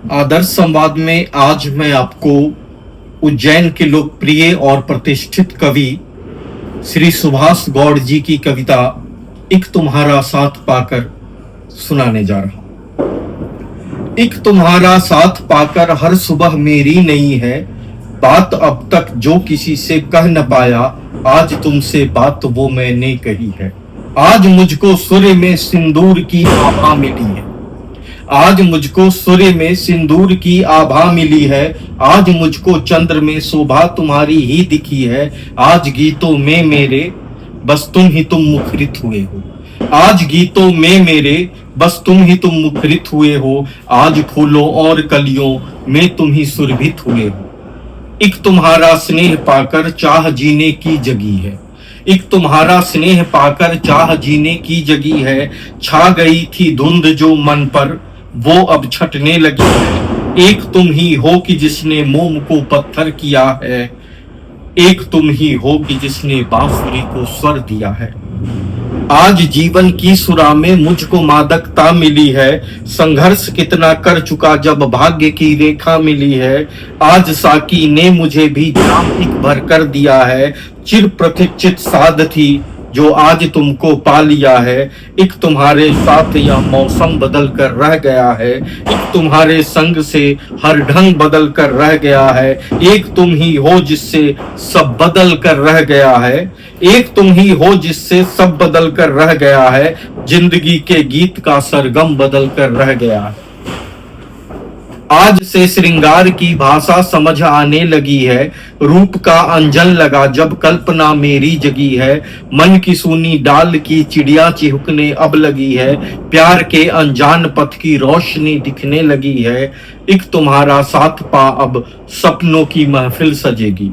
आदर्श संवाद में आज मैं आपको उज्जैन के लोकप्रिय और प्रतिष्ठित कवि श्री सुभाष गौड़ जी की कविता एक तुम्हारा साथ पाकर सुनाने जा रहा हूं। एक तुम्हारा साथ पाकर हर सुबह मेरी नहीं है बात, अब तक जो किसी से कह न पाया आज तुमसे बात वो मैंने कही है। आज मुझको सूर्य में सिंदूर की आभा मिली है, आज मुझको सूर्य में सिंदूर की आभा मिली है। आज मुझको चंद्र में शोभा तुम्हारी ही दिखी है। आज गीतों में मेरे बस तुम मुखरित हुए हो, आज गीतों में मेरे बस तुम मुखरित हुए हो। आज फूलों और कलियों में तुम ही सुरभित हुए हो। एक तुम्हारा स्नेह पाकर चाह जीने की जगी है, एक तुम्हारा स्नेह पाकर चाह जीने की जगी है। छा गई थी धुंध जो मन पर वो अब छटने लगी है। एक तुम ही हो कि जिसने मोम को पत्थर किया है, एक तुम ही हो कि जिसने बांसुरी को स्वर दिया है। आज जीवन की सुरा में मुझको मादकता मिली है, संघर्ष कितना कर चुका जब भाग्य की रेखा मिली है। आज साकी ने मुझे भी जाम एक भर कर दिया है, चिर प्रतीक्षित साध थी जो आज तुमको पा लिया है। एक तुम्हारे साथ यह मौसम बदल कर रह गया है, एक तुम्हारे संग से हर ढंग बदल कर रह गया है। एक तुम ही हो जिससे सब बदल कर रह गया है, एक तुम ही हो जिससे सब बदल कर रह गया है। जिंदगी के गीत का सरगम बदल कर रह गया है। आज से श्रृंगार की भाषा समझ आने लगी है, रूप का अंजन लगा जब कल्पना मेरी जगी है। मन की सुनी डाल की चिड़िया चिहुकने अब लगी है, प्यार के अनजान पथ की रोशनी दिखने लगी है। एक तुम्हारा साथ पा अब सपनों की महफिल सजेगी,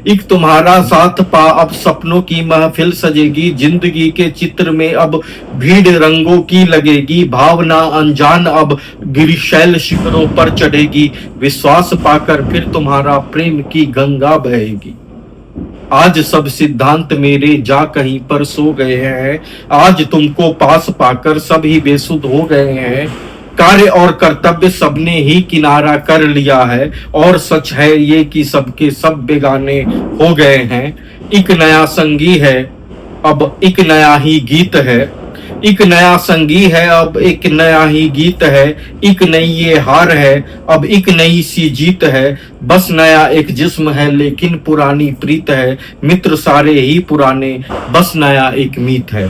एक तुम्हारा साथ पा अब सपनों की महफिल सजेगी। जिंदगी के चित्र में अब भीड़ रंगों की लगेगी, भावना अनजान अब गिरिशैल शिखरों पर चढ़ेगी। विश्वास पाकर फिर तुम्हारा प्रेम की गंगा बहेगी। आज सब सिद्धांत मेरे जा कहीं पर सो गए हैं, आज तुमको पास पाकर सभी बेसुध हो गए हैं। कार्य और कर्तव्य सबने ही किनारा कर लिया है, और सच है ये कि सबके सब बेगाने हो गए हैं। एक नया संगी है अब एक नया ही गीत है, एक नया संगी है अब एक नया ही गीत है। एक नई ये हार है अब एक नई सी जीत है, बस नया एक जिस्म है लेकिन पुरानी प्रीत है। मित्र सारे ही पुराने बस नया एक मीत है।